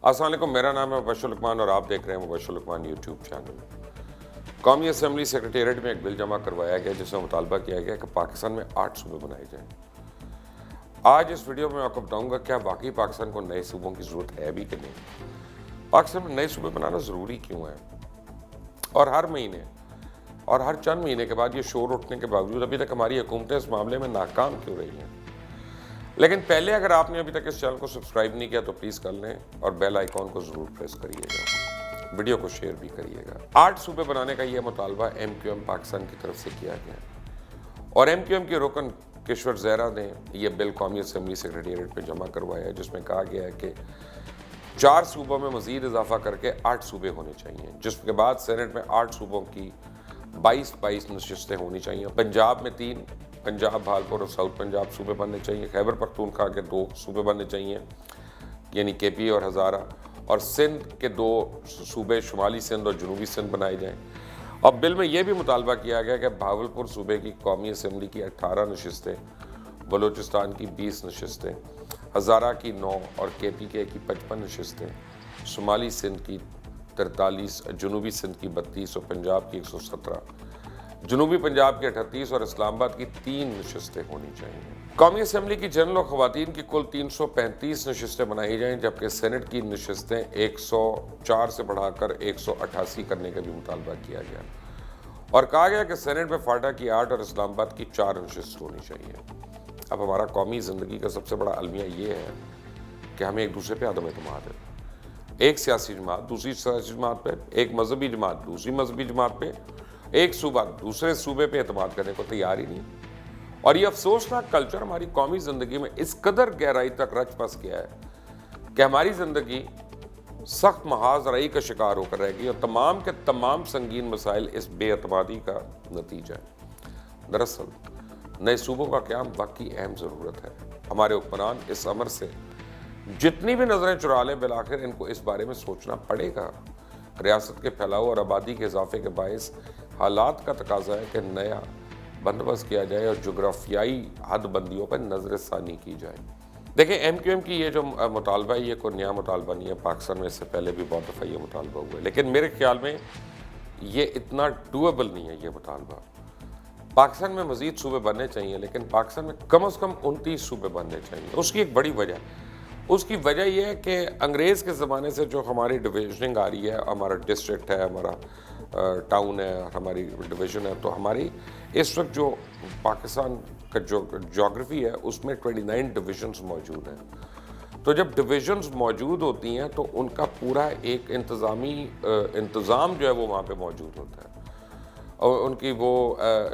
السلام علیکم، میرا نام ہے مبشر لقمان اور آپ دیکھ رہے ہیں مبشر لقمان یوٹیوب چینل۔ قومی اسمبلی سیکریٹریٹ میں ایک بل جمع کروایا گیا جس میں مطالبہ کیا گیا کہ پاکستان میں 8 صوبے بنائے جائیں۔ آج اس ویڈیو میں آپ کو بتاؤں گا کیا واقعی پاکستان کو نئے صوبوں کی ضرورت ہے بھی کہ نہیں، پاکستان میں نئے صوبے بنانا ضروری کیوں ہے، اور ہر مہینے اور ہر چند مہینے کے بعد یہ شور اٹھنے کے باوجود ابھی تک ہماری حکومتیں اس معاملے میں ناکام کیوں رہی ہیں۔ لیکن پہلے اگر آپ نے ابھی تک اس چینل کو سبسکرائب نہیں کیا تو پلیز کر لیں اور بیل آئیکن کو ضرور پریس کریے گا، ویڈیو کو شیئر بھی کریے گا۔ 8 صوبے بنانے کا یہ مطالبہ ایم کیو ایم پاکستان کی طرف سے کیا گیا اور ایم کیو ایم کے رکن کشور زہرا نے یہ بل قومی اسمبلی سیکریٹریٹ پہ جمع کروایا ہے، جس میں کہا گیا ہے کہ 4 صوبوں میں مزید اضافہ کر کے 8 صوبے ہونے چاہیے، جس کے بعد سینٹ میں 8 صوبوں کی 22 نشستیں ہونی چاہیے۔ پنجاب میں 3، پنجاب، بھالپور اور ساؤتھ پنجاب صوبے بننے چاہیے۔ خیبر پختونخوا کے 2 صوبے بننے چاہیے، یعنی کے پی اور ہزارہ، اور سندھ کے 2 صوبے شمالی سندھ اور جنوبی سندھ بنائے جائیں۔ اب بل میں یہ بھی مطالبہ کیا گیا کہ بھاولپور صوبے کی قومی اسمبلی کی 18 نشستیں، بلوچستان کی 20 نشستیں، ہزارہ کی 9 اور کے پی کے کی 55 نشستیں، شمالی سندھ کی 43، جنوبی سندھ کی 32 اور پنجاب کی 117، جنوبی پنجاب کی 38 اور اسلام آباد کی 3 نشستیں ہونی چاہیے۔ قومی اسمبلی کی جنرل اور خواتین کی کل 335 نشستیں بنائی جائیں، جبکہ سینٹ کی نشستیں 104 سے بڑھا کر 188 کرنے کا بھی مطالبہ کیا گیا، اور کہا گیا کہ سینٹ میں فاٹا کی 8 اور اسلام آباد کی 4 نشست ہونی چاہیے۔ اب ہمارا قومی زندگی کا سب سے بڑا المیہ یہ ہے کہ ہمیں ایک دوسرے پہ عدم اعتماد ہے۔ ایک سیاسی جماعت دوسری سیاسی جماعت پہ، ایک مذہبی جماعت دوسری مذہبی جماعت پہ، ایک صوبہ دوسرے صوبے پہ اعتماد کرنے کو تیار ہی نہیں۔ اور یہ افسوسناک کلچر ہماری قومی زندگی میں اس قدر گہرائی تک رچ بس گیا ہے کہ ہماری زندگی سخت محاذ رائی کا شکار ہو کر رہ گئی، اور تمام کے تمام سنگین مسائل اس بے اعتمادی کا نتیجہ ہے۔ دراصل نئے صوبوں کا قیام واقعی اہم ضرورت ہے۔ ہمارے حکمران اس امر سے جتنی بھی نظریں چرا لیں، بالآخر ان کو اس بارے میں سوچنا پڑے گا۔ ریاست کے پھیلاؤ اور آبادی کے اضافے کے باعث حالات کا تقاضا ہے کہ نیا بندوبست کیا جائے اور جغرافیائی حد بندیوں پر نظر ثانی کی جائے۔ دیکھیں، ایم کیو ایم کی یہ جو مطالبہ ہے یہ کوئی نیا مطالبہ نہیں ہے، پاکستان میں اس سے پہلے بھی بہت دفعہ یہ مطالبہ ہوا ہے، لیکن میرے خیال میں یہ اتنا ڈویبل نہیں ہے یہ مطالبہ۔ پاکستان میں مزید صوبے بننے چاہیے، لیکن پاکستان میں کم از کم 29 صوبے بننے چاہیے۔ اس کی ایک بڑی وجہ یہ ہے کہ انگریز کے زمانے سے جو ہماری ڈویژننگ آ رہی ہے، ہمارا ڈسٹرکٹ ہے، ہمارا ٹاؤن ہے، ہماری ڈویژن ہے، تو ہماری اس وقت جو پاکستان کا جو جغرافی ہے اس میں 29 ڈویژنز موجود ہیں۔ تو جب ڈویژنز موجود ہوتی ہیں تو ان کا پورا ایک انتظام جو ہے وہ وہاں پہ موجود ہوتا ہے، اور ان کی وہ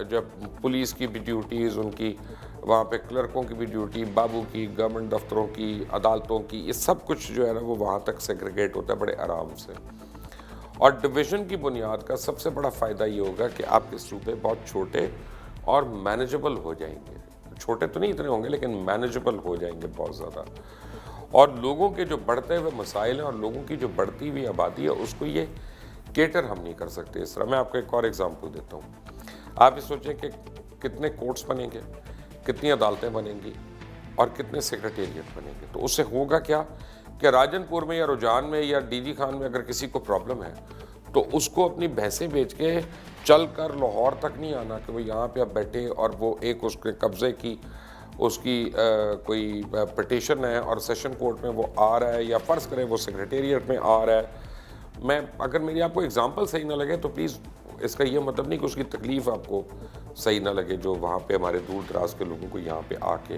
جب پولیس کی بھی ڈیوٹیز، ان کی وہاں پہ کلرکوں کی بھی ڈیوٹی، بابو کی، گورنمنٹ دفتروں کی، عدالتوں کی، یہ سب کچھ جو ہے نا وہ وہاں تک سیگریگیٹ ہوتا ہے بڑے آرام سے۔ اور ڈویژن کی بنیاد کا سب سے بڑا فائدہ یہ ہوگا کہ آپ کے صوبے بہت چھوٹے اور مینیجبل ہو جائیں گے۔ چھوٹے تو نہیں اتنے ہوں گے لیکن مینیجبل ہو جائیں گے بہت زیادہ، اور لوگوں کے جو بڑھتے ہوئے مسائل ہیں اور لوگوں کی جو بڑھتی ہوئی آبادی ہے اس کو یہ کیٹر ہم نہیں کر سکتے اس طرح۔ میں آپ کو ایک اور ایگزامپل دیتا ہوں۔ آپ یہ سوچیں کہ کتنے کورٹس بنیں گے، کتنی عدالتیں بنیں گی، اور کتنے سیکریٹریٹ بنیں گے، تو اس سے ہوگا کیا کہ راجن پور میں یا رجحان میں یا ڈی جی خان میں اگر کسی کو پرابلم ہے تو اس کو اپنی بھینسیں بیچ کے چل کر لاہور تک نہیں آنا کہ وہ یہاں پہ اب بیٹھے اور وہ ایک اس کے قبضے کی اس کی کوئی پٹیشن ہے اور سیشن کورٹ میں وہ آ رہا ہے، یا فرض کریں وہ سیکریٹریٹ میں آ رہا ہے۔ اگر میری آپ کو اگزامپل صحیح نہ لگے تو پلیز، اس کا یہ مطلب نہیں کہ اس کی تکلیف آپ کو صحیح نہ لگے، جو وہاں پہ ہمارے دور دراز کے لوگوں کو یہاں پہ آ کے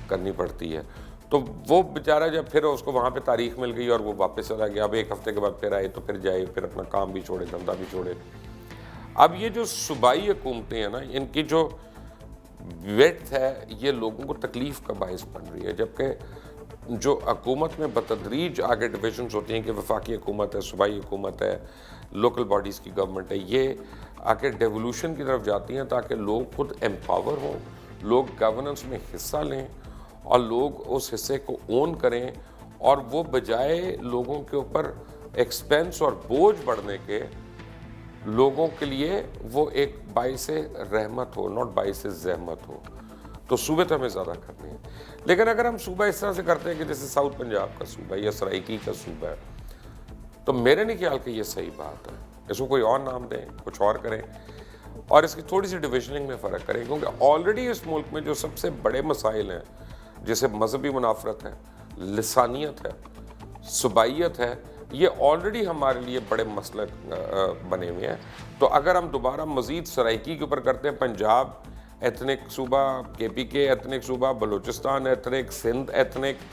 کرنی پڑتی ہے۔ تو وہ بیچارہ جب پھر اس کو وہاں پہ تاریخ مل گئی اور وہ واپس چلا گیا، اب 1 ہفتے کے بعد پھر آئے تو پھر جائے، پھر اپنا کام بھی چھوڑے، دھندا بھی چھوڑے۔ اب یہ جو صوبائی حکومتیں ہیں نا، ان کی جو ویڈتھ ہے یہ لوگوں کو تکلیف کا باعث بن رہی ہے، جبکہ جو حکومت میں بتدریج آگے ڈویژنز ہوتی ہیں کہ وفاقی حکومت ہے، صوبائی حکومت ہے، لوکل باڈیز کی گورنمنٹ ہے، یہ آگے ڈیولوشن کی طرف جاتی ہیں تاکہ لوگ خود ایمپاور ہوں، لوگ گورننس میں حصہ لیں اور لوگ اس حصے کو اون کریں، اور وہ بجائے لوگوں کے اوپر ایکسپینس اور بوجھ بڑھنے کے، لوگوں کے لیے وہ ایک باعث رحمت ہو، ناٹ باعث زحمت ہو۔ تو صوبے تو ہمیں زیادہ کرنے ہیں. لیکن اگر ہم صوبہ اس طرح سے کرتے ہیں کہ جیسے ساؤتھ پنجاب کا صوبہ ہے یا سرائکی کا صوبہ ہے, تو میرے نہیں خیال کہ یہ صحیح بات ہے. اس کو کوئی اور نام دیں, کچھ اور کریں, اور اس کی تھوڑی سی ڈویژننگ میں فرق کریں, کیونکہ آلریڈی اس ملک میں جو سب سے بڑے مسائل ہیں, جیسے مذہبی منافرت ہے, لسانیت ہے, صوبائیت ہے, یہ آلریڈی ہمارے لیے بڑے مسئلے بنے ہوئے ہیں. تو اگر ہم دوبارہ مزید سرائکی کے اوپر کرتے ہیں, پنجاب ایتھنک صوبہ, کے پی کے ایتھنک صوبہ, بلوچستان ایتھنک, سندھ ایتھنک,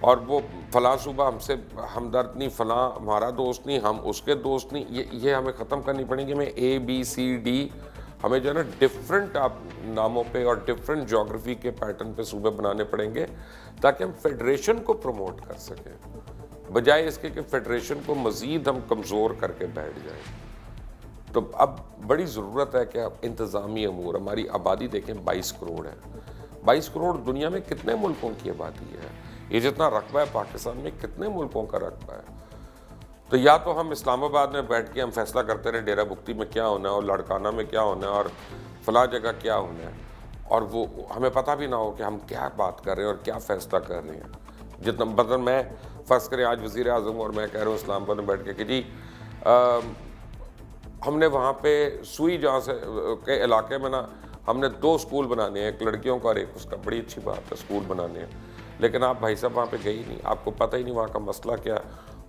اور وہ فلاں صوبہ ہم سے ہمدرد نہیں, فلاں ہمارا دوست نہیں, ہم اس کے دوست نہیں, یہ ہمیں ختم کرنی پڑیں گی. ہمیں اے بی سی ڈی, ہمیں جو ہے نا ڈفرینٹ ناموں پہ اور ڈفرینٹ جغرافی کے پیٹرن پہ صوبے بنانے پڑیں گے, تاکہ ہم فیڈریشن کو پروموٹ کر سکیں, بجائے اس کے کہ فیڈریشن کو مزید ہم کمزور کر کے بیٹھ جائیں. تو اب بڑی ضرورت ہے کہ انتظامی امور, ہماری آبادی دیکھیں 22 کروڑ ہے. 22 کروڑ دنیا میں کتنے ملکوں کی آبادی ہے؟ یہ جتنا رقبہ ہے پاکستان میں کتنے ملکوں کا رقبہ ہے؟ تو یا تو ہم اسلام آباد میں بیٹھ کے ہم فیصلہ کرتے رہے ڈیرہ بگٹی میں کیا ہونا ہے, اور لاڑکانہ میں کیا ہونا ہے, اور فلاں جگہ کیا ہونا ہے, اور وہ ہمیں پتہ بھی نہ ہو کہ ہم کیا بات کر رہے ہیں اور کیا فیصلہ کر رہے ہیں. جتنا مطلب میں فرض کریں آج وزیر اعظم اور میں کہہ رہا ہوں اسلام آباد میں بیٹھ کے کہ جی ہم نے وہاں پہ سوئی جہاں سے کے علاقے میں نا ہم نے 2 اسکول بنانے ہیں, ایک لڑکیوں کا اور ایک اس کا. بڑی اچھی بات ہے اسکول بنانے ہیں, لیکن آپ بھائی صاحب وہاں پہ گئے ہی نہیں, آپ کو پتہ ہی نہیں وہاں کا مسئلہ کیا.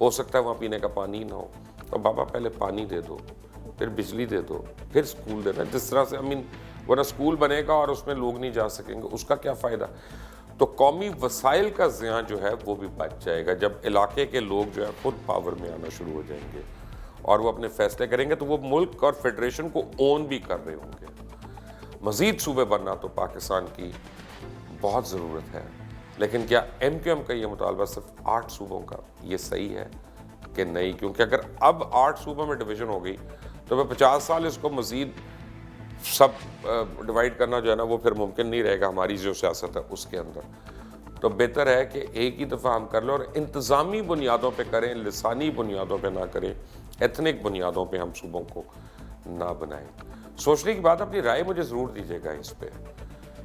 ہو سکتا ہے وہاں پینے کا پانی نہ ہو, تو بابا پہلے پانی دے دو, پھر بجلی دے دو, پھر اسکول دینا. جس طرح سے ورنہ اسکول بنے گا اور اس میں لوگ نہیں جا سکیں گے, اس کا کیا فائدہ؟ تو قومی وسائل کا زیاں جو ہے وہ بھی بچ جائے گا جب علاقے کے لوگ جو ہے خود پاور میں آنا شروع ہو جائیں گے اور وہ اپنے فیصلے کریں گے, تو وہ ملک اور فیڈریشن کو اون بھی کر رہے ہوں گے. مزید صوبے بننا تو پاکستان کی بہت ضرورت ہے, لیکن کیا ایم کیو ایم کا یہ مطالبہ صرف 8 صوبوں کا یہ صحیح ہے کہ نہیں؟ کیونکہ اگر اب 8 صوبوں میں ڈویژن ہو گئی تو میں 50 سال اس کو مزید سب ڈیوائیڈ کرنا جو ہے نا وہ پھر ممکن نہیں رہے گا ہماری جو سیاست ہے اس کے اندر. تو بہتر ہے کہ ایک ہی دفعہ ہم کر لیں اور انتظامی بنیادوں پہ کریں, لسانی بنیادوں پہ نہ کریں, ایتھنک بنیادوں پہ ہم صوبوں کو نہ بنائیں. سوچنے کی بات, اپنی رائے مجھے ضرور دیجیے گا اس پہ.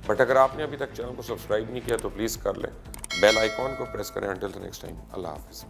بٹ اگر آپ نے ابھی تک چینل کو سبسکرائب نہیں کیا تو پلیز کر لیں, بیل آئیکن کو پریس کریں. انٹل دی نیکسٹ ٹائم, اللہ حافظ.